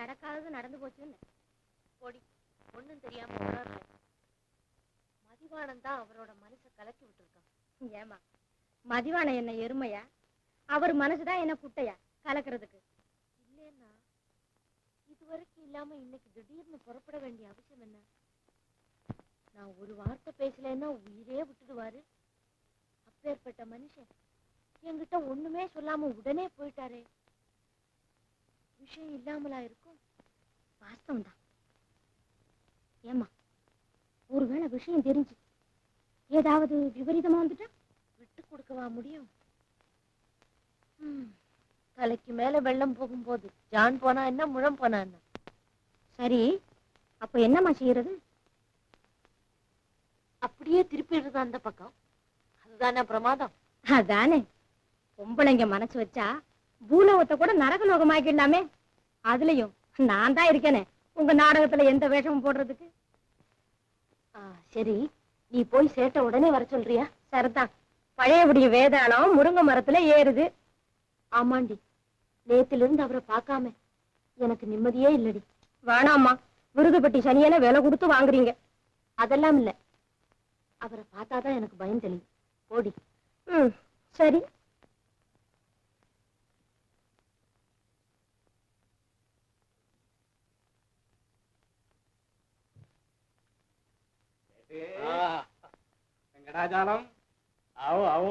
நடக்காதது நடந்து போச்சுன்னு போடி, ஒண்ணும் தெரியாம உணரல. மதிவாணன் தான் அவரோட மனசை கலக்கி விட்டுருக்கான். ஏமா மதிவான என்ன எருமையா? அவர் மனசுதான் என்ன குட்டையா கலக்கிறதுக்கு? இல்லைன்னா இதுவரைக்கும் இல்லாம இன்னைக்கு திடீர்னு புறப்பட வேண்டிய அவசியம் என்ன? நான் ஒரு வார்த்தை பேசலன்னா உயிரே விட்டுடுவாரு. அப்பேற்பட்ட மனுஷன் என்கிட்ட ஒண்ணுமே சொல்லாம உடனே போயிட்டாரே. விஷயம் இல்லாமலா இருக்கும்? வாஸ்தவம் தான். ஏமா ஒருவேளை விஷயம் தெரிஞ்சு ஏதாவது விபரீதமா வந்துட்டா விட்டு கொடுக்கவா முடியும்? தலைக்கு மேல வெள்ளம் போகும்போது ஜான் போனா என்ன, முழம் போனா என்ன? சரி, அப்ப என்னம்மா செய்யறது? அப்படியே திருப்பிடுறது அந்த பக்கம். அதுதானே பிரமாதம். அதானே, பொம்பளைங்க மனசு வச்சா பூலோகத்தை கூட நரகலோகமாக்கிடலாமே. அதுலயும் நான் தான் இருக்கேனே உங்க நாடகத்துல எந்த வேஷமும் போடுறதுக்கு. சரி, நீ போய் சேட்ட உடனே வர சொல்றியா? சரிதான். பழையபடிய வேதாளம் முருங்கை மரத்துல ஏறுது. ஆமாண்டி, நேத்துல இருந்து அவரை பார்க்காம எனக்கு நிம்மதியே இல்லடி. வேணாமா, விருதுப்பட்டி சனியனை விலை கொடுத்து வாங்குறீங்க. அதெல்லாம் இல்ல, அவரை பார்த்தாதான் எனக்கு பயம் தெரியும். போடி. சரி. வெங்கடாஜலம், आओ आओ।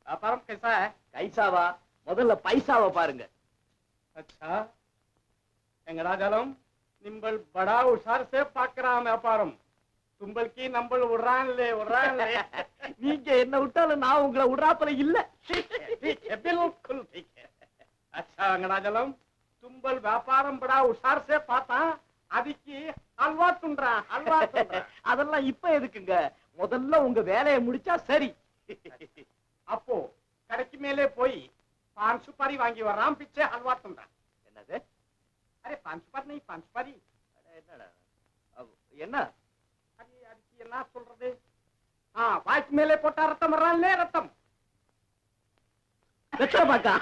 व्यापारम कैसा है? கைசாவா? முதல்ல பைசாவை பாருங்க. अच्छा வெங்கடாஜலம், நிம்பள் बड़ा हुशार से பார்க்கறாம் வியாபாரம். தும்பல்கி நம்பள் உடுறான்லே. நீங்க என்ன விட்டாலும் நான் உங்களை உடாப்பல இல்ல. बिल्कुल ठीक है। अच्छा வெங்கடாஜலம், தும்பல் வியாபாரம் बड़ा हुशार से பார்த்தா அதுக்கு அல்வா துண்றான். அதெல்லாம் இப்ப எதுக்குங்க? முதல்ல உங்க வேலையை முடிச்சா சரி. அப்போ கடைக்கு மேலே போய் पान सुपारी வாங்கி வரான், பிச்சை அல்வா துண்றான். என்னது? அரே पान सुपारी नहीं, पान सुपारी. என்னடா என்ன அதுக்கு என்ன சொல்றது? வாய்க்கு மேலே போட்டா ரத்தம் வர்றான்லே, ரத்தம். வெச்ச பாக்கா.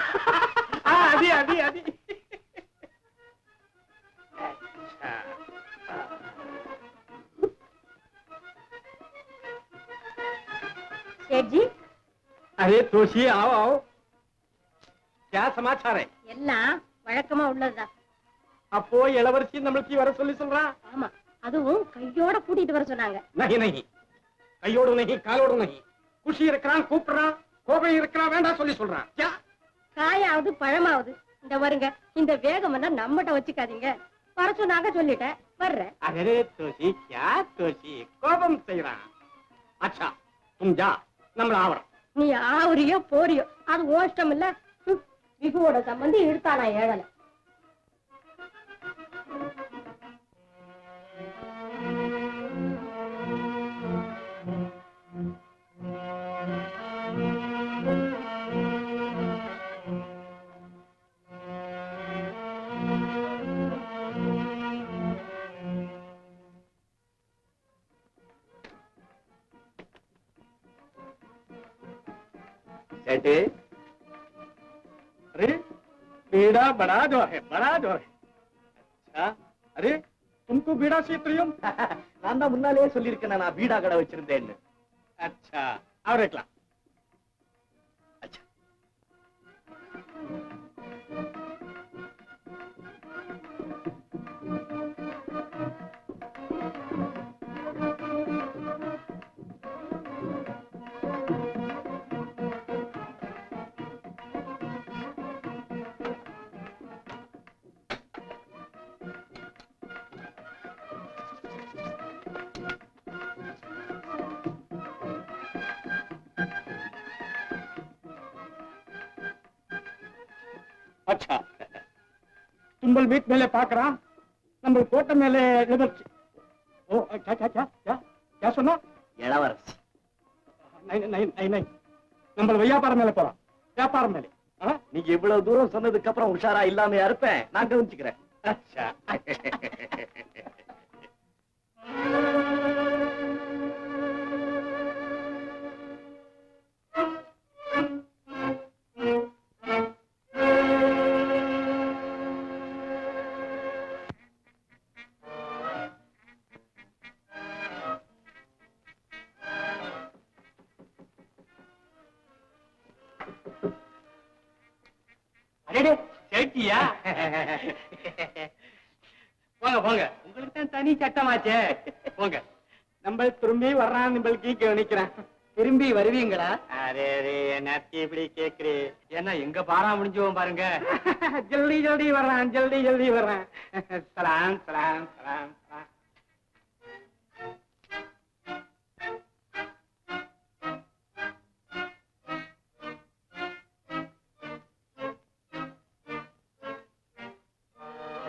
அடி அடி அடி. सेठ जी, अरे तोशी, आओ आओ। क्या समाचार है? எல்லாம் வழக்கமா உள்ளதுதான். அப்போ இளவரசி நம்மளுக்கு வர சொல்லி சொல்றான். ஆமா, அதுவும் கையோட கூட்டிட்டு வர சொன்னாங்க. नहीं नहीं, கையோடு नहीं, காலோடு नहीं. குஷி இருக்கிறான், கூப்பிடுறான். கோபம் இருக்கிறான், வேண்டாம் சொல்லி சொல்றான். क्या? காயாவது பழமாவது. இந்த வருங்க, இந்த வேகம் எல்லாம் நம்மகிட்ட வச்சுக்காதீங்க. வர சொன்னாங்க, சொல்லிட்டேன், வர்றேன். अरे तोशी, क्या तोशी, கோபம் செய்யறான். अच्छा तुम जा, நம்மள ஆவறோம். நீ ஆவுறியோ போறியோ அது ஓஷ்டம் இல்ல. விகுவோட சம்பந்தி இழுத்தானா ஏழல. சேட்டு, अरे बीड़ा बड़ा जो है, बड़ा जो है। अच्छा, अरे तुमको बीड़ा से प्रियम? நான் தான் முன்னாலேயே சொல்லியிருக்கேன் நான் பீடா கடை வச்சிருந்தேன்னு. अच्छा, और एक ला। अच्छा, अच्छा, तुंबल बीच मेले पाकरान, नंबर कोट मेले लेबर। ओ क्या क्या क्या क्या क्या सुना? இளவரசி. नहीं नहीं नहीं नहीं, नंबर व्यापार मेले போறோம், व्यापार मेले. நீங்க இவ்வளவு தூரம் சொன்னதுக்கு அப்புறம் உஷாரா இல்லாம இருப்பேன், நான் கவனிச்சுக்கிறேன். अच्छा சேட்டியா? போங்க போங்க, உங்களுக்கு தான் தனி சட்டமாச்சே. போங்க, நம்ம திரும்பி வர்றான், நம்மளுக்கு கவனிக்கிறேன். திரும்பி வருவீங்களா? அரே அரே, என்ன இப்படி கேக்குறே? ஏன்னா எங்க பாரா முடிஞ்சுவோம் பாருங்க. ஜல்தி ஜல்தி வர்றான், ஜல்தி ஜல்தி வர்றான். சலாம் சலாம் சலாம் சலாம்.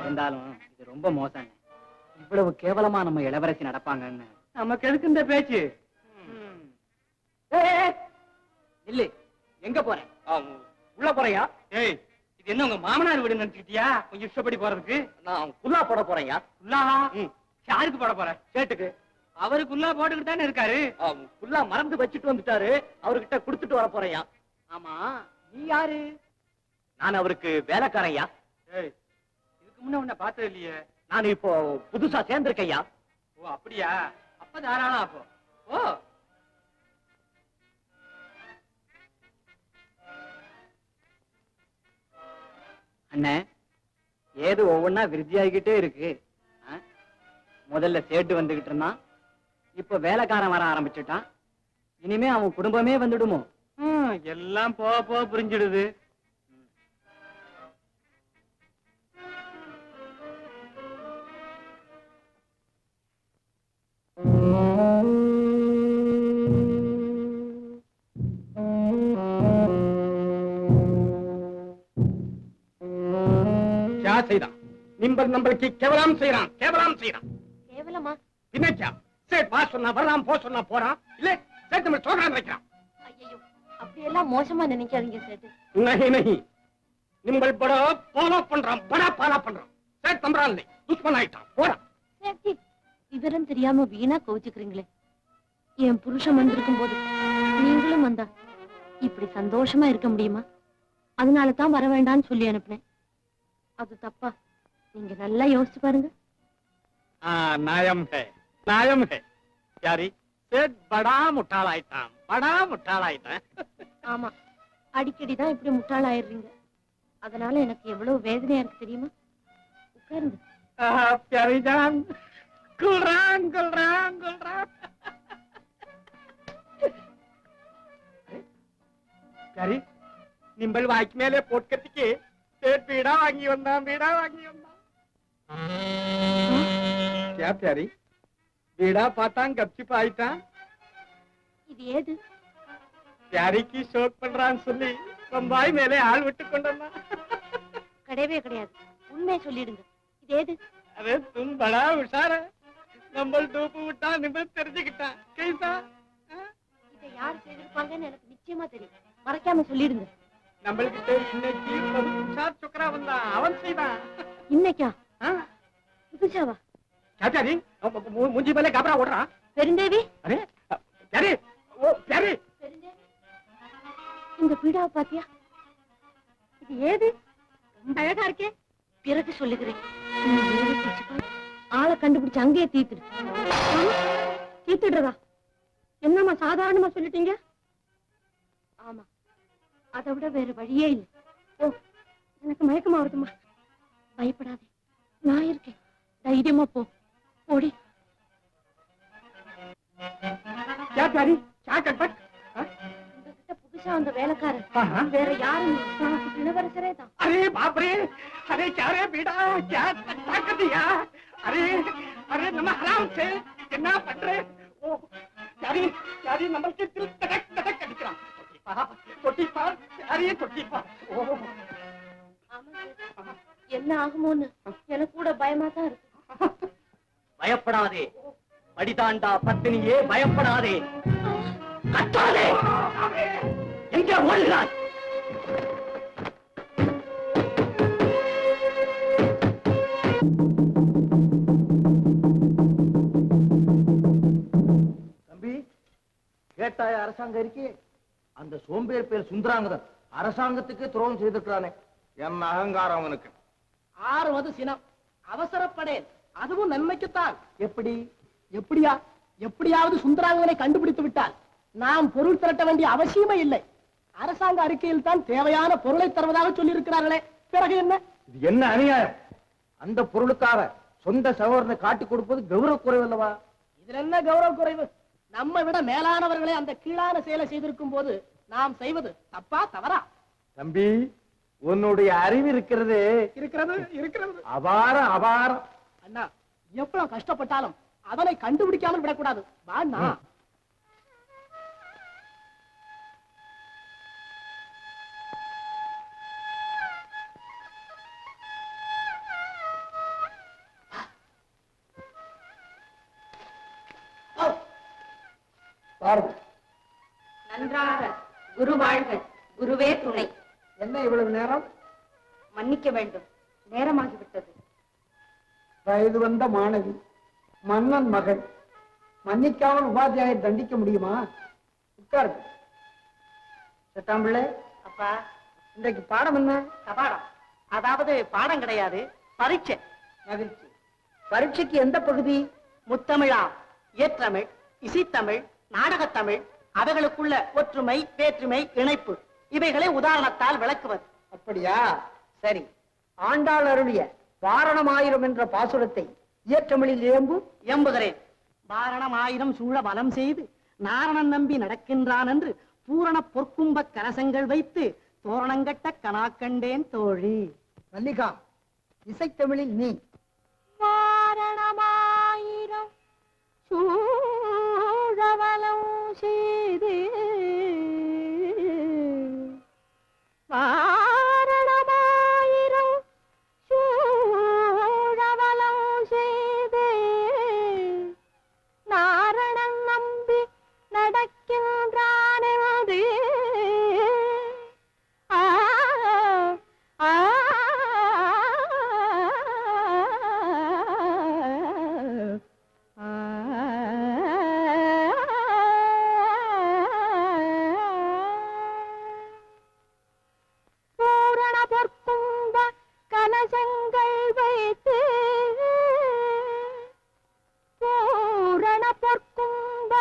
இருந்தாலும் இது ரொம்ப மோசம். இவ்வளவு கேவலமா நம்ம இளவரசி நடப்பாங்கன்னு நமக்கு எதுக்கு இந்த பேச்சு? இல்ல, எங்க போறேன்? உள்ள போறையா? ஏய், இது என்ன உங்க மாமனார் வீடு நினைச்சுக்கிட்டியா? கொஞ்சம் இஷ்டப்படி போறதுக்கு. நான் குல்லா போட போறேன்யா. குல்லாவா? யாருக்கு போட போற? சேட்டுக்கு. அவரு குல்லா போட்டுக்கிட்டு தானே இருக்காரு. குல்லா மறந்து வச்சுட்டு வந்துட்டாரு, அவர்கிட்ட கொடுத்துட்டு வர போறேன்யா. ஆமா, நீ யாரு? நான் அவருக்கு வேலைக்காரையா. ஏய், இதுக்கு முன்ன உன்னை பார்த்தது இல்லையே. நான் இப்போ புதுசா சேர்ந்திருக்கையா. ஓ அப்படியா? அப்ப தாராளம். அப்போ ஓ, அண்ணே, ஏது ஒவ்வொன்னா விருத்தியாகிக்கிட்டே இருக்கு. முதல்ல சேட்டு வந்துகிட்டு இருந்தான், இப்ப வேலைக்காரன் வர ஆரம்பிச்சுட்டான். இனிமே அவன் குடும்பமே வந்துடுமோ? எல்லாம் போக போக புரிஞ்சிடுது. செய்தான் நிம்பல் நம்மளுக்கு கேவலம் செய்யறான், கேவலம் செய்யறான். கேவலமா? பின்னச்சா சேட் வா சொன்னா வரலாம், போ சொன்னா போறான். இல்ல சேட் நம்ம சோகரான் வைக்கிறான். ஐயோ, அப்படியெல்லாம் மோசமா நினைக்காதீங்க சேட்டு. நஹி நஹி, நிம்பல் பட பாலா பண்றான், படா பாலா பண்றான். சேட் தம்பரான் இல்லை, துஷ்மன் ஆயிட்டான். போறான். சேட்டி, விவரம் தெரியாம வீணா கோவிச்சுக்கிறீங்களே. என் புருஷன் வந்திருக்கும் போது நீங்களும் வந்தா இப்படி சந்தோஷமா இருக்க முடியுமா? அதனால தான் வர வேண்டாம்னு சொல்லி அனுப்புனேன். அது தப்பா? நீங்க நல்லா யோசிச்சு பாருங்க. நாயம் है, நாயம் है. யாரி சேட் படா முட்டாளாயிட்டான், படா முட்டாளாயிட்டான். ஆமா, அடிக்கடி தான் இப்படி முட்டாள் ஆயிடுறீங்க. அதனால எனக்கு எவ்வளவு வேதனையா இருக்கு தெரியுமா? உட்காருங்க. प्यारी जान, गुलरान गुलरान गुलरान. प्यारी, निम्बल वाइक मेले पोट करके सेठ बीड़ा वांगी वंदा. क्या प्यारी, बीड़ा पाता गपची पाईता? இது ஏது? प्यारी की शोक पड़रान सुनी बम्बाई मेले आल विट्टु कोंडन्ना. கிடையவே கிடையாது, உண்மையை சொல்லிடுங்க. இது ஏது? अरे तुम बड़ा होशियार है, नंबर डूब विटा निम्बल தெரிஞ்சுக்கிட்டா. कैसा? இதை யார் செய்திருப்பாங்கன்னு எனக்கு நிச்சயமா தெரியும். மறைக்காம சொல்லிடுங்க. நம்மள்கிட்ட இன்னைக்கு புதுசார் சுக்கரா வந்தா, அவன் செய்தான். இன்னைக்கா? புதுசாவா? चाचाजी मुंजी मेले घबरा उड़ रहा. பெருந்தேவி, अरे प्यारे, ओ प्यारे. பெருந்தேவி, இந்த பீடாவை பாத்தியா? இது ஏது? ரொம்ப அழகா இருக்கே. பிறகு சொல்லுகிறேன். நீ ஏறி பிடிச்சு பாரு. ஆளை கண்டுபிடிச்சு அங்கேயே தீத்துடு. தீத்துடுறதா? என்னம்மா சாதாரணமா சொல்லிட்டீங்க? ஆமா, அதை விட வேற வழியே இல்லை. ஓ, எனக்கு மயக்கமா வருதுமா. பயப்படாதே, நான் இருக்கேன். தைரியமா போ. ஓடி. क्या प्यारी, क्या कटपट? உங்ககிட்ட புதுசா வந்த வேலைக்காரன் வேற யாரும் இல்லை, நமக்கு இளவரசரே தான். अरे बाप रे, अरे क्या रे बेटा, क्या ताकत दिया? अरे अरे नम हराम से कितना पट रहे. ओ प्यारी, प्यारी नंबर के दिल तड़क तड़क कड़करा. தொட்டி பார், प्यारी தொட்டி பார். ஓ ஆமா சார், என்ன ஆகுமோன்னு எனக்கு கூட பயமா தான் இருக்கு. பயப்படாதே, படிதாண்டா பத்தினியே, பயப்படாதே. கத்தாதே, எங்கே ஓடுகிறாய்? தம்பி, கேட்டாய அரசாங்க இருக்கே, அந்த சோம்பேறி பேர் சுந்தராங்கதன் அரசாங்கத்துக்கு துரோகம் செய்திருக்கிறானே. என்ன அகங்காரம் அவனுக்கு. ஆறுவது சினம், அவசரப்படேன், அதுவும் நன்மைக்குத்தான். எப்படி? எப்படியா? எப்படியாவது சுந்தராங்கதனை கண்டுபிடித்து விட்டால் நாம் பொருள் திரட்ட வேண்டிய அவசியமே இல்லை. அரசாங்க அறிக்கையில் தான் தேவையான பொருளை தருவதாக சொல்லி இருக்கிறார்களே. பிறகு என்ன? இது என்ன அநியாயம்? அந்த பொருளுக்காக சொந்த சகோதரனை காட்டி கொடுப்பது கௌரவ குறைவு அல்லவா? இதுல என்ன கௌரவ குறைவு? நம்ம விட மேலானவர்களே அந்த கீழான செயலை செய்திருக்கும் போது நாம் செய்வது தப்பா தவறா? தம்பி, உன்னுடைய அறிவு இருக்கிறது இருக்கிறது இருக்கிறது. அபாரம் அபாரம். அண்ணா, எவ்வளவு கஷ்டப்பட்டாலும் அவனை கண்டுபிடிக்காமல் விடக்கூடாது. வாண்ணா. பாருங்க. நன்றாக குரு வாழ்க, குருவே துணை. என்ன இவ்வளவு நேரம்? மன்னிக்க வேண்டும், நேரமாகிவிட்டது. வயது வந்த மாணவி, மன்னன் மகள், மன்னிக்காமல் உபாத்தியாயர் தண்டிக்க முடியுமா? உட்காருங்க. சட்டாம்பிள்ளை, அப்பா, இன்றைக்கு பாடம் என்ன? கபாடம். அதாவது பாடம் கிடையாது, பரீட்சை. மகிழ்ச்சி. பரீட்சைக்கு எந்த பகுதி? முத்தமிழா, இயற்றமிழ், இசைத்தமிழ், நாடகத்தமிழ், அவைகளுக்குள்ள ஒற்றுமை, வேற்றுமை, இணைப்பு, இவைகளை உதாரணத்தால் விளக்குவது. அப்படியா? சரி. ஆண்டாள் அருளிய வாரணமாயிரம் என்ற பாசுரத்தை இயற்றமிழில் எம்புகிறேன். வாரணம் ஆயிரம் சூழ வலம் செய்து நாரணன் நம்பி நடக்கின்றான் என்று பூரண பொற்கும்ப கலசங்கள் வைத்து தோரணங்கட்ட கனாக்கண்டேன் தோழி. மல்லிகா, இசைத்தமிழில் நீ. வாரணமாயிரம் சூழவலம் செய்து வாரணமாயிரம் சூழவலம் செய்து நாரணன் நம்பி நடக்கின்றானது பூரண பொற்கும்ப கலசங்கள் வைத்து பூரண பொற்கும்ப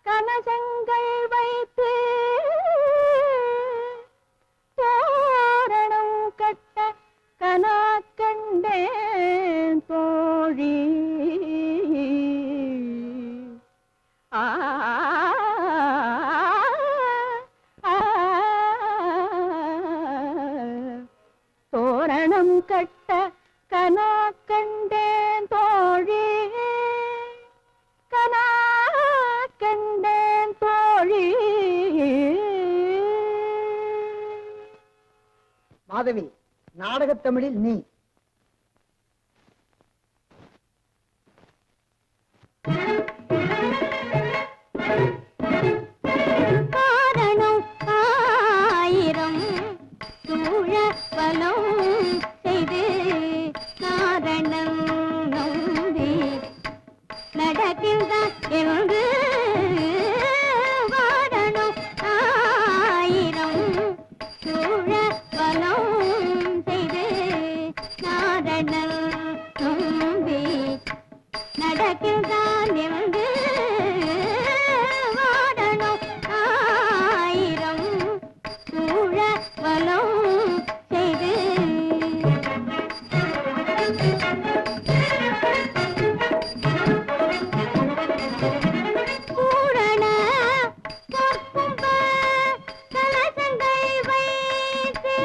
கலசங்கள் வைத்து தோரணம் கட்ட கனா கண்டேன் தோழி. ஆ தோரணம் கட்ட கனா கண்டேன் தோழி, கனா கண்டேன் தோழி. மாதவி, நாடகத்தமிழில் நீ. காரணம் ஆயிரம் சூழ வலம் செய்து நாரணம் நம்பி நடக்கின்றான் என்று வாரணம் ஆயிரம் சூழ வலம் செய்து நாரணம் நம்பி நடக்கின்றான் என்று வாரணம் ஆயிரம் சூழ வலம் செய்து பூரண பொற்கும்ப கலசங்கள் வைத்து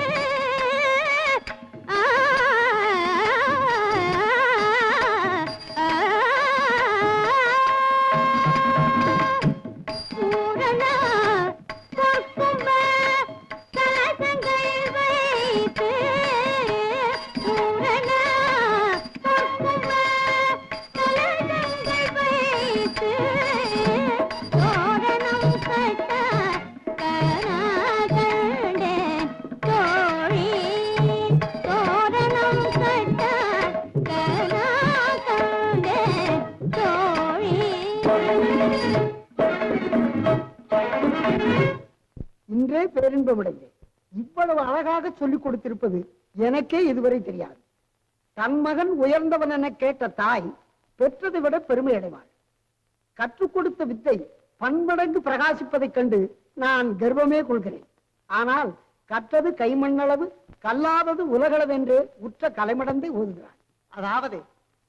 பூரண பொற்கும்ப கலசங்கள் வைத்து பூரண பொற்கும்ப கலசங்கள் வைத்து தோரணம் கட்ட கனா கண்டேன் தோழி, தோரணம் கட்ட கனா கண்டேன் தோழி. இன்றே பேரின்பமடைந்தேன். இவ்வளவு அழகாக சொல்லிக் கொடுத்திருப்பது எனக்கே இதுவரை தெரியாது. தன் மகன் உயர்ந்தவன் என கேட்ட தாய் பெற்றதை விட பெருமை அடைவாள். கற்றுக் கொடுத்த வித்தை பன்மடங்கு பிரகாசிப்பதைக் கண்டு நான் கர்வமே கொள்கிறேன். ஆனால் கற்றது கைமண்ணளவு கல்லாதது உலகளவு என்று உற்ற கலைமடந்து ஓதுகிறார். அதாவது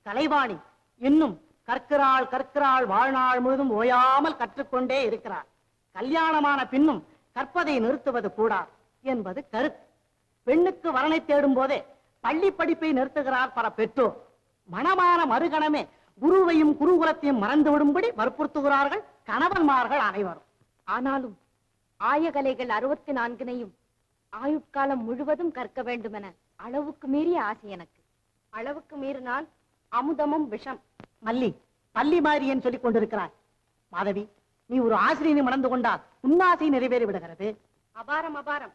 கலைவாணி இன்னும் கற்கிறாள் கற்கிறாள் வாழ்நாள் முழுதும் ஓயாமல் கற்றுக்கொண்டே இருக்கிறார். கல்யாணமான பின்னும் கற்பதை நிறுத்துவது கூடாது என்பது கருத்து. பெண்ணுக்கு வரனை தேடும் போதே பள்ளி படிப்பை நிறுத்துகிறார் பல பெற்றோர். மணமான மறுகணமே குருவையும் குருகுலத்தையும் மறந்து விடும்படி வற்புறுத்துகிறார்கள் கணவன்மார்கள் அனைவரும். ஆனாலும் ஆயகலைகள் 64 ஆயுட்காலம் முழுவதும் கற்க வேண்டுமென அளவுக்கு மீறிய ஆசை எனக்கு. அளவுக்கு மீறினால் அமுதமும் விஷம். மல்லி பள்ளி மாரியன் சொல்லிக் கொண்டிருக்கிறார். மாதவி, நீ ஒரு ஆசிரியனை மணந்து கொண்டால் உன்னாசை நிறைவேறி விடுகிறது. அபாரம் அபாரம்.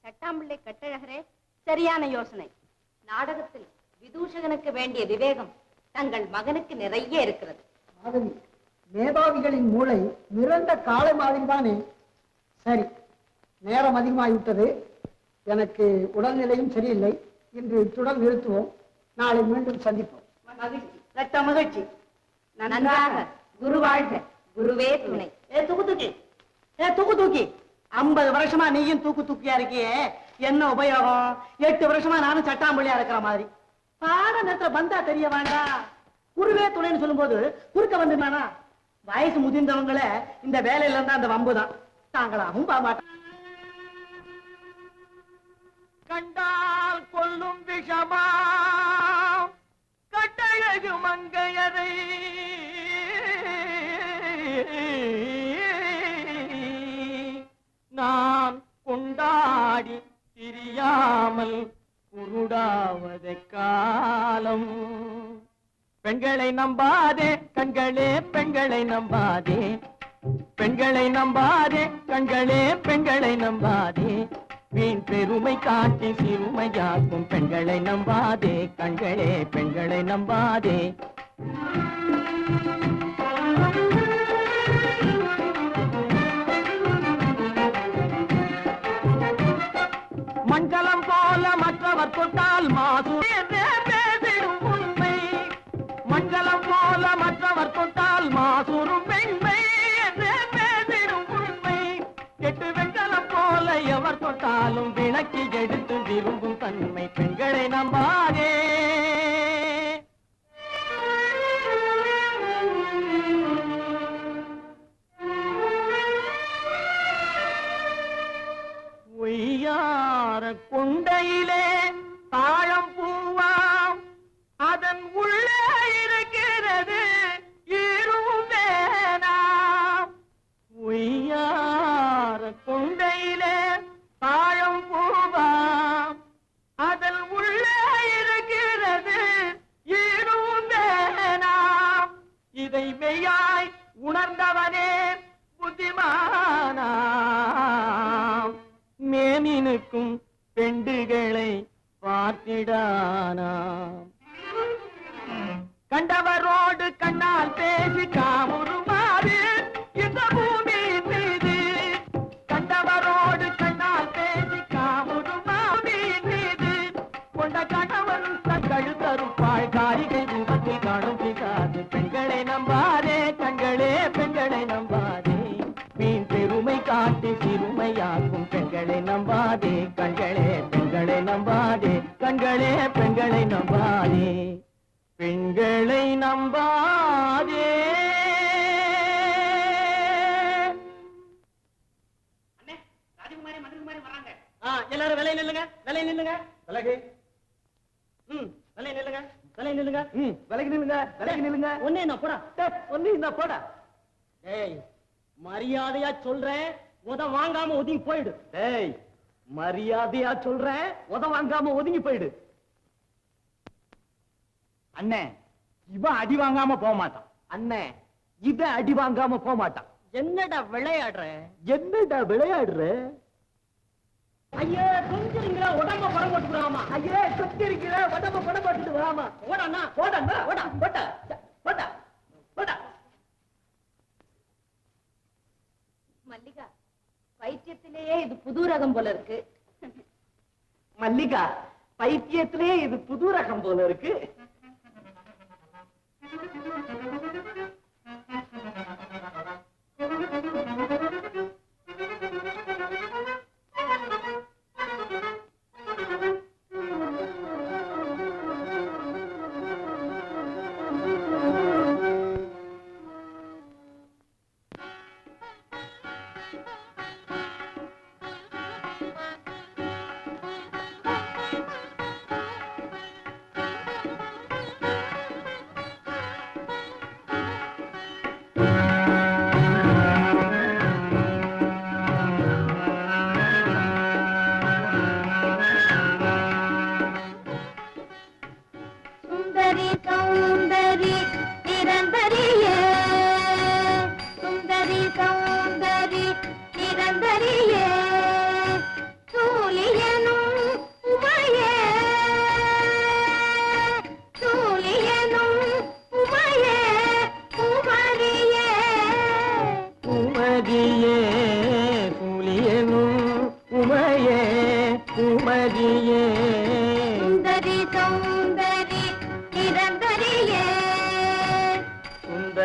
சட்டாம்பிள்ளை கட்டழகரே, சரியான யோசனை. நாடகத்தில் விதூஷகனுக்கு வேண்டிய விவேகம் தங்கள் மகனுக்கு நிறைய இருக்கிறது. மாதவி, மேதாவிகளின் மூளை நிறந்த காலை மாதிரி தானே. சரி, நேரம் அதிகமாகிவிட்டது. எனக்கு உடல்நிலையும் சரியில்லை. இன்று இத்துடன் நிறுத்துவோம். நாளை மீண்டும் சந்திப்போம். மகிழ்ச்சி. ரத்த மகிழ்ச்சி. நன்றாக. குரு வாழ்க. குருவே துணை. தூக்கு தூக்கி 50 வருஷமா நீயும் தூக்கு தூக்கியா இருக்கியே, என்ன உபயோகம்? 8 வருஷமா நானும் சட்டாம்பள்ளியா இருக்கிற மாதிரி. பாட நேரத்துல வந்தா தெரிய வேண்டாம். குருவே துணைன்னு சொல்லும் போது குறுக்க வந்துட்டானா? வயசு முதிர்ந்தவங்கள இந்த வேலையில இருந்தா அந்த வம்புதான். தாங்களாவும் பாமாட்டா. கண்டால் கொல்லும் விஷமா கட்டழகு மங்கையரை நான் கொண்டாடி திரியாமல் குருடாவதை காலம். பெண்களை நம்பாதே கண்களே, பெண்களை நம்பாதே, பெண்களை நம்பாதே கண்களே, பெண்களை நம்பாதே. வீண் பெருமை காட்டி சிறுமையாக்கும் பெண்களை நம்பாதே கண்களே, பெண்களை நம்பாதே. மண்கலம் போல மற்றவர் தொட்டால் மாசு பேசிடும் உண்மை. மண்கலம் போல மற்றவர் தொட்டால் மாசூரும் பெண்மை என்று பேசிடும் உண்மை. கெட்டு வெண்கலம் போல எவர் தொட்டாலும் விளக்கி எடுத்து விரும்பும் தன்மை. பெண்களை நம்பாதே. ஒய்யார கொண்டையிலே தாழம் பூவாம் அதன் உள்ளே இருக்கிறது ஈரும் வேணாம். ஒய்யார கொண்டையிலே தாழம் பூவாம் அதன் உள்ளே இருக்கிறது ஈரும் வேணாம். இதை மெய்யாய் உணர்ந்தவனே புத்திமானாம். மேனினுக்கும் பெண்டுகளை பார்த்திடானாம். கண்டவரோடு கண்ணால் பேசி காமுறுமாறு இந்த பூமியின் மீது. கண்டவரோடு கண்ணால் பேசி காமுறுமாவின் மீது. கொண்ட கணவன் தங்கள் தருப்பாள் காரிகை ரூபத்தில் காணும் பிசாது. பெண்களை நம்பாதே கண்களே, பெண்களை நம்பாதே. வீண் பெருமை காட்டி சிறுமையாக்கும் பெண்களை நம்பாதே கண்களே, பெண்களை நம்பாதே கண்களே, பெண்களை நம்பாதே, பெண்களை நம்பாதே. அண்ணே, ராஜகுமாரி மந்திரகுமாரி வராங்க. எல்லாரும் விலை நில்லுங்க, விலை நில்லுங்க. விலகு. விலை நில்லுங்க, விலை நில்லுங்க. விலகி நில்லுங்க, விலகி நில்லுங்க. ஒண்ணு என்ன போடா, ஒண்ணு இந்த போடா. ஏய் மரியாதையா சொல்றேன், உத வாங்காம ஒதுங்கி போயிடு. ஏய், மரியாதையா சொல்றேன், உத வாங்காம ஒதுங்கி போயிடு. அண்ணே, இவன் அடி வாங்காம போக மாட்டான். அண்ணே, இவன் அடி வாங்காம போக மாட்டான். என்னடா விளையாடுற? என்னடா விளையாடுற? ஐயோ கொஞ்சிருங்களா, உடம்ப படம் போட்டுக்கிறாமா. ஐயே, சுத்தி இருக்கிற உடம்ப படம் போட்டுட்டு வராமா. ஓடண்ணா, போடா போடா போட்டா போட்டா போட்டா. மல்லிகா, பைத்தியத்திலேயே இது புது ரகம் போல இருக்கு. மல்லிகா, பைத்தியத்திலே இது புது ரகம் போல இருக்கு.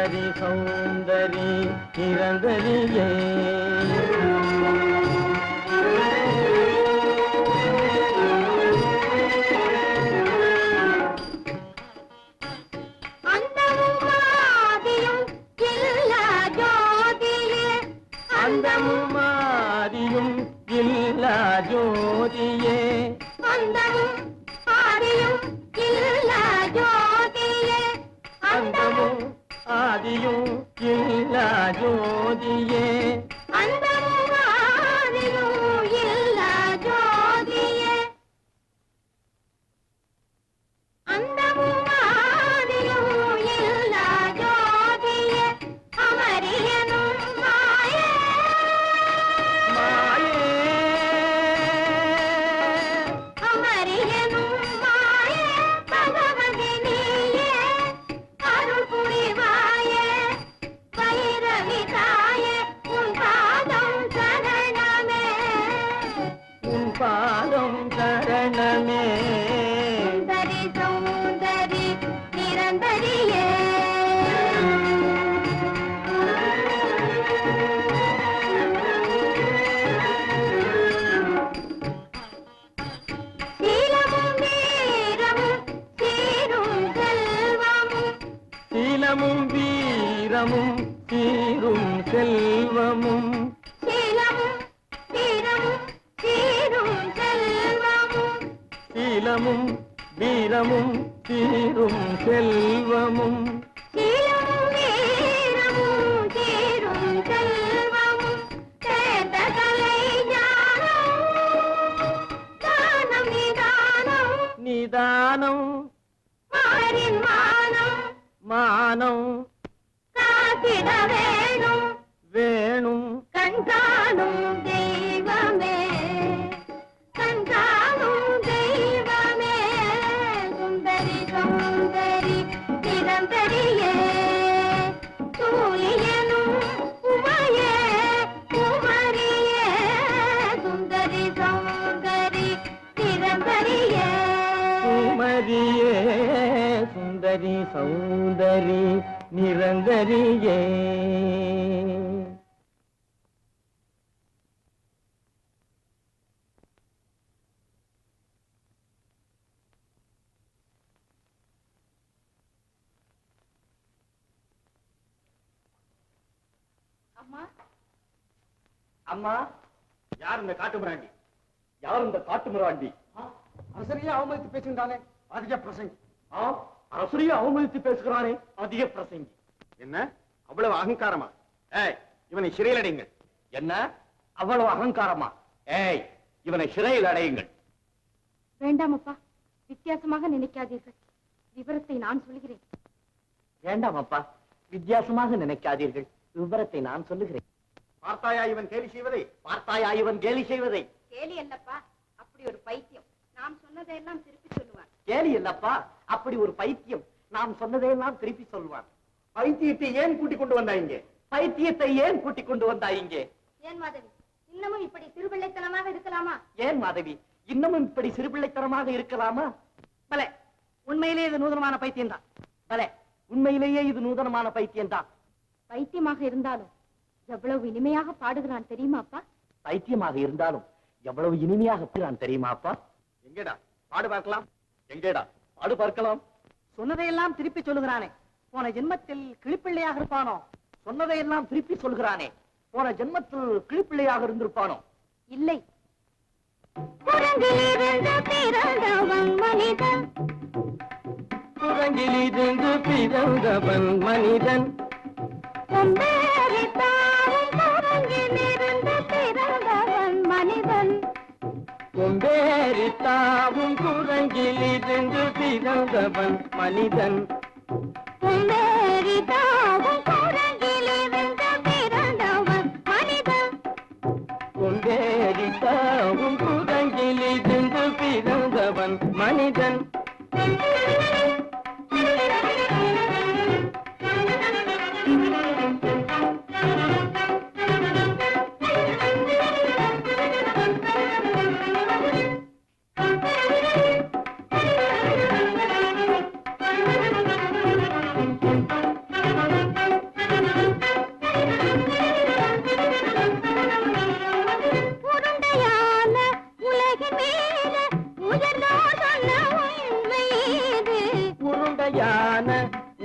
சுந்தரி சௌந்தரி நிரந்தரியே அந்தமும் ஆதியும் இல்லா ஜோதியே அந்தமும் ஆதியும் இல்லா ஜோதியே பாதம் சரணமே சீலமும் வீரமும் சீரும் செல்வமும் சீலமும் வீரமும் சீரும் செல்வமும் நிதானம் மானம் வேணும் கண்காணும் தெய்வமே சுந்தரி சௌந்தரி நிரந்தரியே சூரியனும் உமையே குமரியே சுந்தரி சௌந்தரி நிரந்தரியே குமரியே சுந்தரி சௌந்தரி நிரந்தரியே அம்மா அம்மா, யார் இந்த காட்டு மிராண்டி? யார் இந்த காட்டு மிராண்டி? அரசரையே அவமதித்து பேசுகிறானே அதிக பிரசங்கி. அரசரையே அவமதித்து பேசுகிறானே அதிக பிரசங்கி. என்ன அவ்வளவு அகங்காரமா? ஏய், இவனை சிறையில் அடையுங்கள். என்ன அவ்வளவு அகங்காரமா? ஏய், இவனை சிறையில் அடையுங்கள். வேண்டாம் அப்பா, வித்தியாசமாக நினைக்காதீர்கள். விவரத்தை நான் சொல்கிறேன். வேண்டாம் அப்பா, வித்தியாசமாக நினைக்காதீர்கள். விவரத்தை நான் சொல்லுகிறேன். பார்த்தாயா இவன் கேலி செய்வதை? பார்த்தாயா இவன் கேலி செய்வதை? கேலி அல்லப்பா, அப்படி ஒரு பைத்தியம். நாம் சொன்னதையெல்லாம் திருப்பி சொல்லுவான். கேலி இல்லப்பா, அப்படி ஒரு பைத்தியம். நாம் சொன்னதையெல்லாம் திருப்பி சொல்வான். பைத்தியத்தை ஏன் கூட்டிக் கொண்டு வந்தா இங்கே? பைத்தியத்தை ஏன் கூட்டிக் கொண்டு வந்தா இங்கே? ஏன் மாதவி, இன்னமும் இப்படி சிறுபிள்ளைத்தனமாக இருக்கலாமா? ஏன் மாதவி, இன்னமும் இப்படி சிறுபிள்ளைத்தனமாக இருக்கலாமா? பலே, உண்மையிலேயே இது நூதனமான பைத்தியம் தான். பலே, உண்மையிலேயே இது நூதனமான பைத்தியம் தான். பைத்தியமாக இருந்தாலும் எவ்வளவு இனிமையாக பாடுகிறான் தெரியுமா அப்பா? பைத்தியமாக இருந்தாலும் எவ்வளவு இனிமையாக பாடுகிறான் தெரியுமா அப்பா? எங்கேடா பாடு பார்க்கலாம்? எங்கேடா பாடு பார்க்கலாம்? சொன்னதையெல்லாம் திருப்பி சொல்லுகிறானே, போன ஜென்மத்தில் கிளிப்பிள்ளையாக இருப்பானோ? சொன்னதையெல்லாம் திருப்பி சொல்கிறானே, போன ஜென்மத்தில் கிளிப்பிள்ளையாக இருந்திருப்பானோ? இல்லை. குரங்கிலிருந்து பிறந்தவன் மனிதன், குரங்கிலிருந்து பிறந்தவன் மனிதன், கொம்பேறித்தாவும் குரங்கிலிருந்து பிறந்தவன் மனிதன், கொம்பேறித்தாவும் குரங்கிலிருந்து பிறந்தவன் மனிதன், கொம்பேறித்தாவும் குரங்கிலிருந்து பிறந்தவன் மனிதன், கொம்பேறித்தாவும் குரங்கிலிருந்து பிறந்தவன் மனிதன்.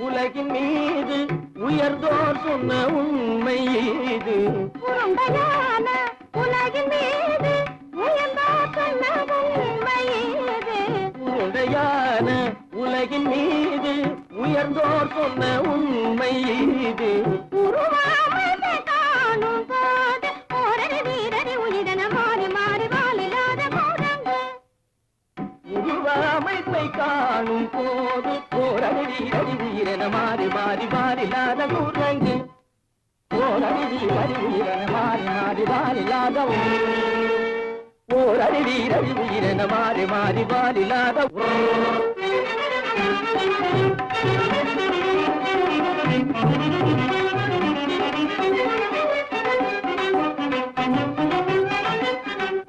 உலகின் மீது உயர்ந்தோர் சொன்ன உண்மை இது. உருண்டையான உலகின் மீது உயர்ந்தோர் சொன்ன உண்மை இது. உருண்டையான உலகின் மீது உயர்ந்தோர் சொன்ன உண்மை இது. உருவாமையை காணும் போது ஓரடி வீரடி உயிரென மாறி மாறி வாழில்லாத கூடங்கு. உருவாமைப்பை காணும் போது போரடி வீரடி உயிரென மாறி மாறி வாரில்லாத குரங்கு. போரடி வீரடி உயிரென மாறி மாறி வாரில்லாத ஓரடி வீரடி உயிரென மாறி மாறி வாரில்லாத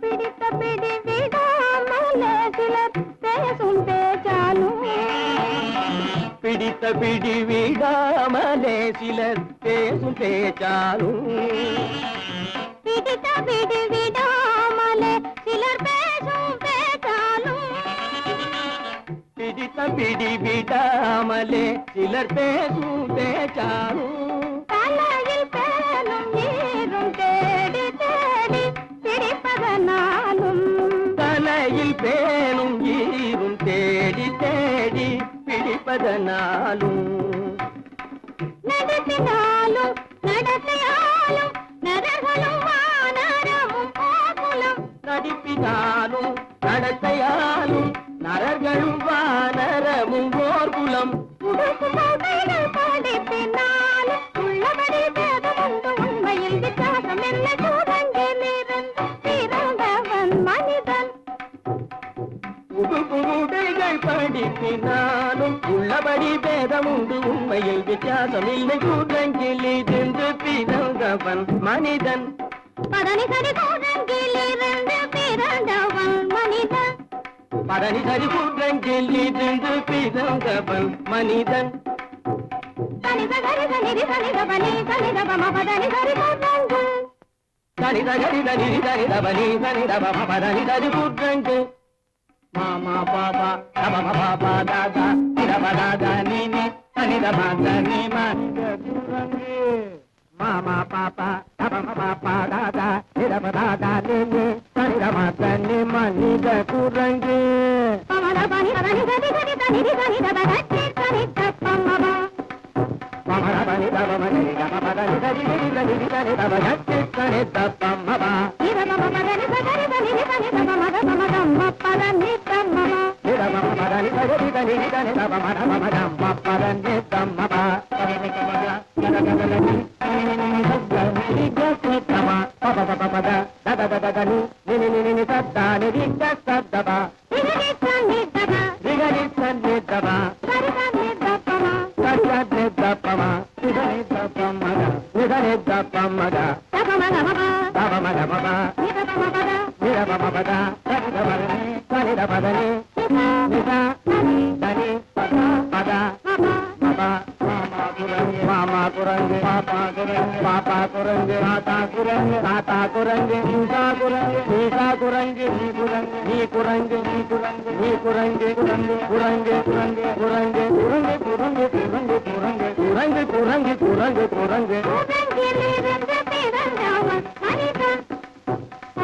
பிடித்த பிடி விடாமலே சிலர் பேசும் பேச்சாலும். பிடித்த பிடி விடாமலே சிலர் பேசும் பேச்சாலும். பிடித்த பிடி விடாமலே சிலர் பேசும் பேச்சாலும். பிடித்த பிடி விடாமலே சிலர் பேசும் பேச்சாலும். தலையில் பேனும் நீரும் தேடி தேடி பிடிப்பதனாலும். தலையில் பேணும் ஈரும் தேடி தேடி பிடிப்பதனாலும். நடத்தினாலும் நடத்தையாலும் நரர்களும் வானரமும் கோகுலம். நடிப்பினாலும் நடத்தையாலும் நரர்களும் வானரமும் ஓர்குலம். உடுக்கும் போதைகள் படிப்பினாலும் உள்ளபடி வேதமுண்டு உண்மையில் வித்தியாசம் என்ன கூடங்கிலிருந்து பிறந்தவன் மனிதன். உடுக்கும் உடைகள் படிப்பினாலும் உள்ளபடி பேதமுண்டு உண்மையில் வித்தியாசம் இல்லை கூட்டங்கில் இருந்து பிறந்தவன் மனிதன். பதனி சரி கூடங்கிலிருந்து பிறந்தவன் மனிதன். பதனி சரி கூட்டங்கில் இருந்து பிறந்தவன் மனிதன். தனித கரித நிதி தனித பனி தனித பம பதனி சரி கூடங்கு. தனித கரித நிதி தனித பனி தனித பம பதனி சரி கூட்டங்கு. மாமா பாபா தபம பாபா தாதா நிதப தாதா நீனி தனித பாத நீமா குரங்கு. மாமா பாபா தபம பாபா தாதா நிதப தாதா நீனி தனித பாத நீமா நித குரங்கு. பமத பனி பதனி சரி சரி தனிதி தனித பதச்சி தனித பம்மபா. பமர பனி தபம நித பதனி சரி நிதி தனிதி தனித பதச்சி தனித பம்மபா. இத பம பதனி சரி தனிதி தனித பமத பமதம் பதனி தம்மபா. நிதபம பதனி சரி தனிதி தனித பமத பமதம் பதனி தம்மபா. பதனி கமத கதகதலனி சத்தனி கசத்தம பப பப பத தத தத தனி நினி நினி நினி சத்தனி கசத்தபா. நிதி தனிதப நிகரி சன்னிதபா சரி தனிதபமா. சரியத்னி தப்பமா நிதனி தப்பமக நிதனி தப்பமக தபமகமபா தபமகமப நிதபமபத நிதபமபத சரிதபதனி சரிதபதனி நித தனி பத பத மபா. மாமா குரங்கு பாப்பா குரங்கு பாப்பா குரங்கு தாத்தா குரங்கு தாத்தா குரங்கு நீசா குரங்கு நீசா குரங்கு நீ குரங்கு நீ குரங்கு நீ குரங்கு நீ குரங்கு குரங்கு குரங்கு குரங்கு குரங்கு குரங்கு குரங்கு குரங்கு குரங்கு குரங்கு குரங்கு குரங்கு. கூடங்கிலிருந்து பிறந்தவன் மனிதன்.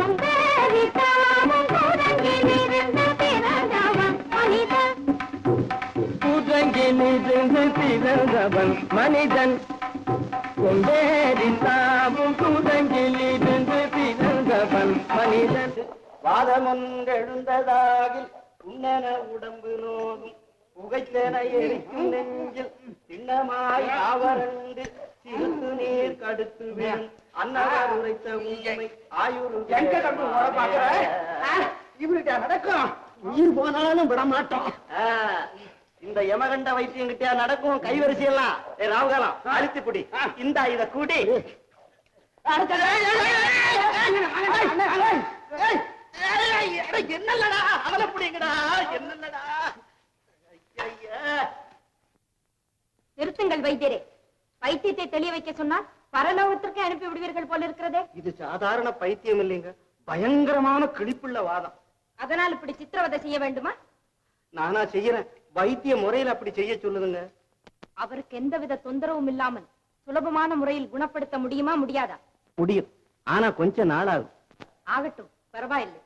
உங்கேரித்தாமும் கூடங்கிலிருந்து பிறந்தவன் மனிதன். கூட்டங்கிலிருந்து பிறந்தவன் மனிதன். கொண்டேறி தாமும் கூட்டங்கிலிருந்து பிறந்தவன் மனிதன். வாதமொன்றெழுந்ததாகில் உன்னன உடம்பு நோகும் புகைத்தென எரிக்கும் நெஞ்சில் சின்னமாய் ஆவரண்டு சிறுத்து நீர் கடுத்து விடும் அன்னவர் உரைத்த உண்மை ஆயுறு. எங்க தம்பி ஓட பாக்குற? இவனுக்கு நடக்கும். உயிர் போனாலும் விட மாட்டோம். இந்த யமகண்ட வைத்தியம் கிட்டயா நடக்கும் கைவரிசை எல்லாம். ராவுகாலம் அழுத்தி புடி இந்த இத கூடி. என்னல்லடா அவளை புடிங்கடா என்னல்லடா. நிறுத்துங்கள் வைத்தியரே. வைத்தியத்தை தெளிய வைக்க சொன்னால் பரலோகத்திற்கு அனுப்பி விடுவீர்கள் போல இருக்கிறதே. இது சாதாரண பைத்தியம் இல்லைங்க, பயங்கரமான கிழிப்புள்ள வாதம். அதனால் இப்படி சித்திரவதை செய்ய வேண்டுமா? நானா செய்யறேன், வைத்திய முறையில அப்படி செய்ய சொல்லுதுங்க. அவருக்கு எந்தவித தொந்தரவும் இல்லாமல் சுலபமான முறையில் குணப்படுத்த முடியுமா முடியாதா? முடியும், ஆனா கொஞ்ச நாளாகும். ஆகட்டும், பரவாயில்லை.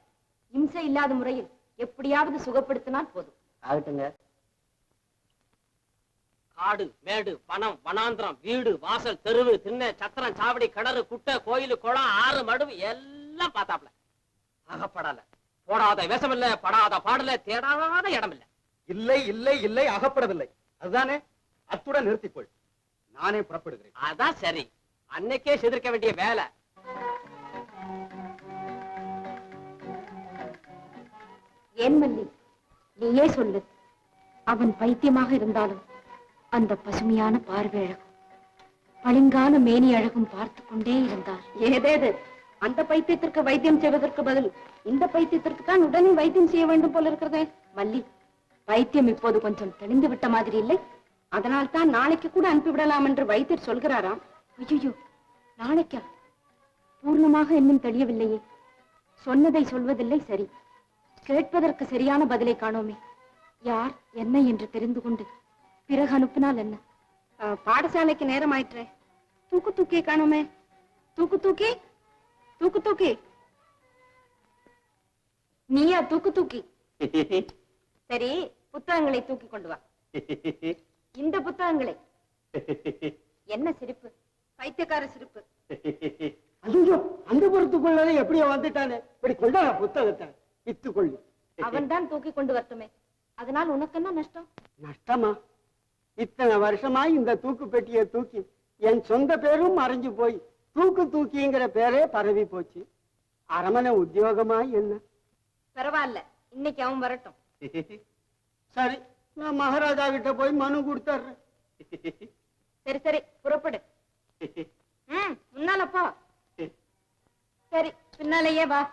இம்சை இல்லாத முறையில் எப்படியாவது சுகப்படுத்தினால் போதும். ஆகட்டுங்க. காடு மேடு வனம் வனாந்திரம் வீடு வாசல் தெருவு திண்ணை சத்திரம் சாவடி கிணறு குட்டை கோயில் குளம் ஆறு மடுவு எல்லாம் பார்த்தாப்ல. அகப்படல, போடாத விஷமில்ல, படாத பாடல, தேடாத இடம் இல்ல. இல்லை இல்லை இல்லை, அகப்படவில்லை. அதுதானே, அத்துடன் நிறுத்திக்கொள். நானே புறப்படுகிறேன். அதான் சரி, அன்னைக்கே செதிர்க்க வேண்டிய வேலை. ஏன் மல்லி, நீயே சொல்லு. அவன் பைத்தியமாக இருந்தாலும் அந்த பசுமையான பார்வை அழகும் பளிங்கான மேனி அழகும் பார்த்து கொண்டே இருந்தார். ஏதேது அந்த பைத்தியத்திற்கு வைத்தியம் செய்வதற்கு பதில் இந்த பைத்தியத்திற்கு தான் உடனே வைத்தியம் செய்ய வேண்டும் போல இருக்கிறதே. மல்லி, வைத்தியம் இப்போது கொஞ்சம் தெளிந்து விட்ட மாதிரி இல்லை? அதனால் தான் நாளைக்கு கூட அனுப்பிவிடலாம் என்று வைத்தியர் சொல்கிறாராம். ஐயோ, நாளைக்கா? பூர்ணமாக இன்னும் தெரியவில்லையே. சொன்னதை சொல்வதில்லை, சரி. கேட்பதற்கு சரியான பதிலை காணோமே. யார் என்ன என்று தெரிந்து கொண்டு பிறகு அனுப்பினால் என்ன? பாடசாலைக்கு நேரம் ஆயிற்றே. தூக்கு தூக்கி காணோமே. தூக்கு தூக்கி, தூக்கு தூக்கி. நீயா தூக்கு தூக்கி? சரி, புத்தகங்களை தூக்கி கொண்டு வா. இந்த புத்தகங்களை. என்ன சிரிப்பு? பைத்தியக்கார சிரிப்பு. ஐயோ, அந்த புறத்துக்குள்ளே எப்படியோ வந்துட்டானே. இப்படி கொண்டா புத்தகத்தை வித்து கொள்ளு. அவன் தான் தூக்கி கொண்டு வரட்டுமே. அதனால் உனக்கு என்ன நஷ்டம்? நஷ்டமா? இத்தனை வருஷமா இந்த தூக்கு பெட்டியை தூக்கி என் சொந்த பேரும் மறைஞ்சு போய் தூக்கு தூக்கிங்கிற பேரே பரவி போச்சு. அரமனை உத்தியோகமா என்ன? பரவாயில்ல, இன்னைக்கு அவன் வரட்டும். சரி, நான் மகாராஜா கிட்ட போய் மனு கொடுத்துறேன். சரி சரி, புறப்படு. முன்னால போ. சரி, பின்னாலேயே வா.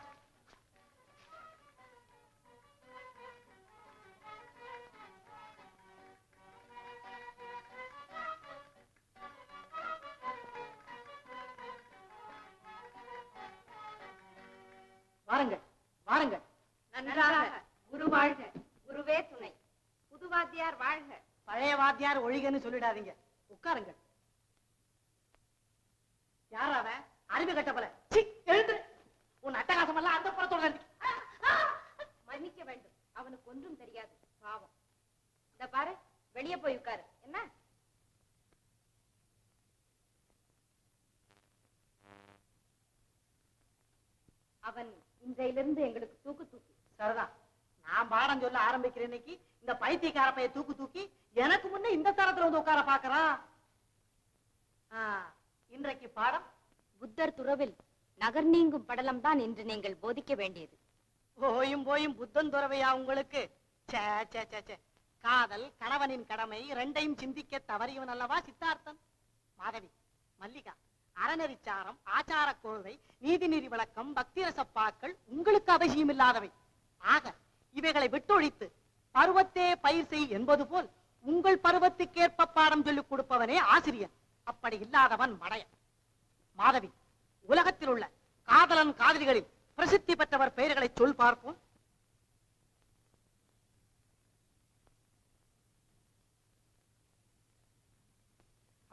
வாருங்கள் வாருங்கள். நன்றாக. குரு வாழ்க, குருவே துணை. புது வாத்தியார் வாழ்க. பழைய வாத்தியார் ஒழிகன்னு சொல்லிடாதீங்க. உட்காருங்கள். யார் அவன்? அறிவு கட்ட போல. எழுந்து. உன் அட்டகாசம் எல்லாம் அந்த புறத்தோட. மன்னிக்க வேண்டும், அவனுக்கு ஒன்றும் தெரியாது, பாவம். இந்த பாரு, வெளியே போய் உட்காரு. என்ன? அவன் இன்றையிலிருந்து எங்களுக்கு தூக்கு தூக்கி. சரிதான். நான் பாடம் சொல்ல ஆரம்பிக்கிறேன். இன்னைக்கு இந்த பைத்தியக்கார பைய தூக்கு தூக்கி எனக்கு முன்ன இந்த தரத்துல வந்து உட்கார பாக்குறான். இன்றைக்கு பாடம் புத்தர் துறவில் நகர் நீங்கும் படலம் தான் இன்று நீங்கள் போதிக்க வேண்டியது. போயும் போயும் புத்தன் துறவையா உங்களுக்கு? சே சே சே சே. காதல், கணவனின் கடமை இரண்டையும் சிந்திக்க தவறியவன் அல்லவா சித்தார்த்தன். மாதவி, மல்லிகா, அறநெறிச்சாரம், ஆச்சார கோவை, நீதிநெறி விளக்கம், பக்திரசப்பாக்கள் உங்களுக்கு அவசியம் இல்லாதவை. ஆக இவைகளை விட்டொழித்து பருவத்தே பயிர் செய் என்பது போல் உங்கள் பருவத்துக்கேற்ப பாடம் சொல்லிக் கொடுப்பவனே ஆசிரியர். அப்படி இல்லாதவன் மடையன். மாதவி, உலகத்தில் உள்ள காதலன் காதலிகளில் பிரசித்தி பெற்றவர் பெயர்களை சொல் பார்ப்போம்.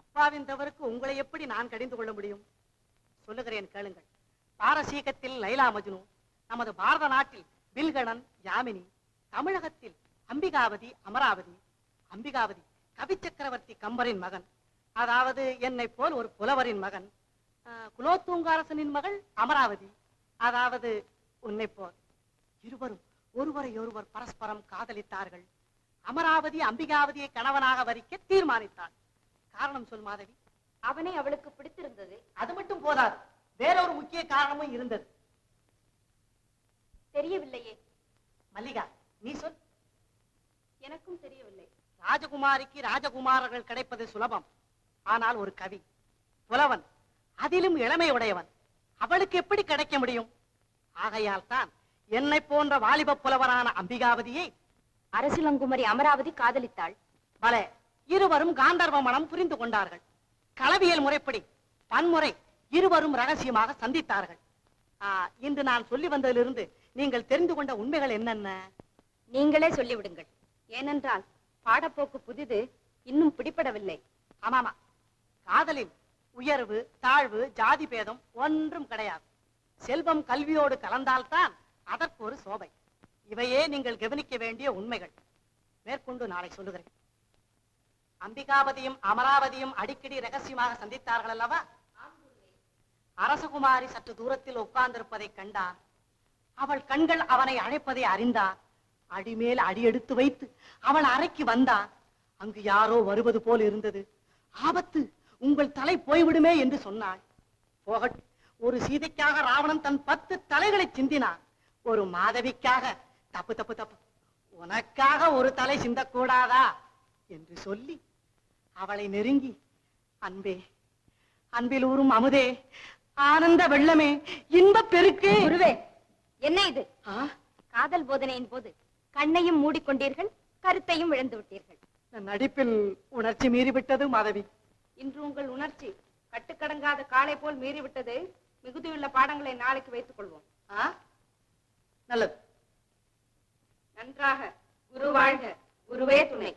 அப்பாவின் தவறுக்கு உங்களை எப்படி நான் கடிந்து கொள்ள முடியும்? சொல்லுகிறேன், கேளுங்கள். பாரசீகத்தில் லைலா மஜ்னு, நமது பாரத நாட்டில் பில்கணன் யாமினி, தமிழகத்தில் அம்பிகாவதி அமராவதி. அம்பிகாவதி கவி சக்கரவர்த்தி கம்பரின் மகன், அதாவது என்னை போல் ஒரு புலவரின் மகன். குலோத்துங்கரசனின் மகள் அமராவதி, அதாவது உன்னை போல். இருவரும் ஒருவரை ஒருவர் பரஸ்பரம் காதலித்தார்கள். அமராவதி அம்பிகாவதியை கணவனாக வரிக்க தீர்மானித்தாள். காரணம் சொல் மாதவி. அவனை அவளுக்கு பிடித்திருந்தது. அது மட்டும் போதாது, வேறொரு முக்கிய காரணமும் இருந்தது. தெரியவில்லையே. மல்லிகா, நீ சொல். எனக்கும் தெரியவில்லை. ராஜகுமாரிக்கு ராஜகுமாரர்கள் கிடைப்பது சுலபம். ஆனால் ஒரு கவி, புலவன், அதிலும் இளமை உடையவன், அவளுக்கு எப்படி கிடைக்க முடியும்? ஆகையால் தான் என்னை போன்ற வாலிப புலவரான அம்பிகாவதியை அரசிலங்குமரி அமராவதி காதலித்தாள். பலே, இருவரும் காந்தர்வ மனம் புரிந்து கொண்டார்கள். களவியல் முறைப்படி பன்முறை இருவரும் ரகசியமாக சந்தித்தார்கள். இன்று நான் சொல்லி வந்ததிலிருந்து நீங்கள் தெரிந்து கொண்ட உண்மைகள் என்னென்ன? நீங்களே சொல்லிவிடுங்கள். ஏனென்றால் பாடப்போக்கு புதிது, இன்னும் பிடிபடவில்லை. ஆமாமா, காதலில் உயர்வு தாழ்வு ஜாதி பேதம் ஒன்றும் கிடையாது. செல்வம் கல்வியோடு கலந்தால்தான் அதற்கு ஒரு சோபை. இவையே நீங்கள் கவனிக்க வேண்டிய உண்மைகள். மேற்கொண்டு நாளை சொல்லுகிறேன். அம்பிகாபதியும் அமராவதியும் அடிக்கடி ரகசியமாக சந்தித்தார்கள் அல்லவா? அரசகுமாரி சற்று தூரத்தில் உட்கார்ந்திருப்பதை கண்டார். அவள் கண்கள் அவனை அழைப்பதை அறிந்தார். அடிமேல் அடி எடுத்து வைத்து அவள் அறைக்கு வந்தார். அங்கு யாரோ வருவது போல் இருந்தது. ஆபத்து, உங்கள் தலை போய்விடுமே என்று சொன்னாள். போகட்டும், ஒரு சீதைக்காக ராவணன் தன் 10 தலைகளை சிந்தினான். ஒரு மாதவிக்காக தப்பு தப்பு தப்பு, உனக்காக ஒரு தலை சிந்தக்கூடாதா என்று சொல்லி அவளை நெருங்கி, அன்பே, அன்பில் ஊறும் அமுதே, ஆனந்த வெள்ளமே, இன்பப் பெருக்கே. குருவே, என்ன இது? ஆ, காதல் போதனையின் போது கண்ணையும் மூடிக்கொண்டீர்கள், கருத்தையும் இழந்து விட்டீர்கள். நடிப்பில் உணர்ச்சி மீறிவிட்டது மாதவி. இன்று உங்கள் உணர்ச்சி கட்டுக்கடங்காத காளை போல் மீறிவிட்டது. மிகுதியுள்ள பாடங்களை நாளைக்கு வைத்துக் கொள்வோம். ஆ, நல்லது. நன்றாக. குரு வாழ்க, குருவே துணை.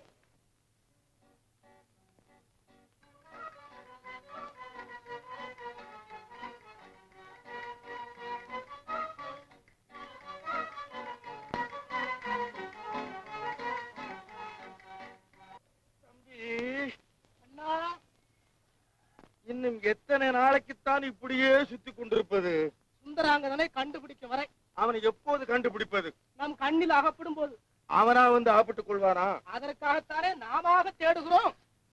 இன்னும் எத்தனை நாளைக்குத்தான் இப்படியே சுத்தி கொண்டிருப்பது? சுந்தராங்கதனை கண்டுபிடிக்க வரை. அவனை எப்போது கண்டுபிடிப்பது? நம் கண்ணில் அகப்படும் போது. அவனா வந்து ஆப்பிட்டுக் கொள்வானா? அதற்காகத்தானே நாம தேடுகிறோம்.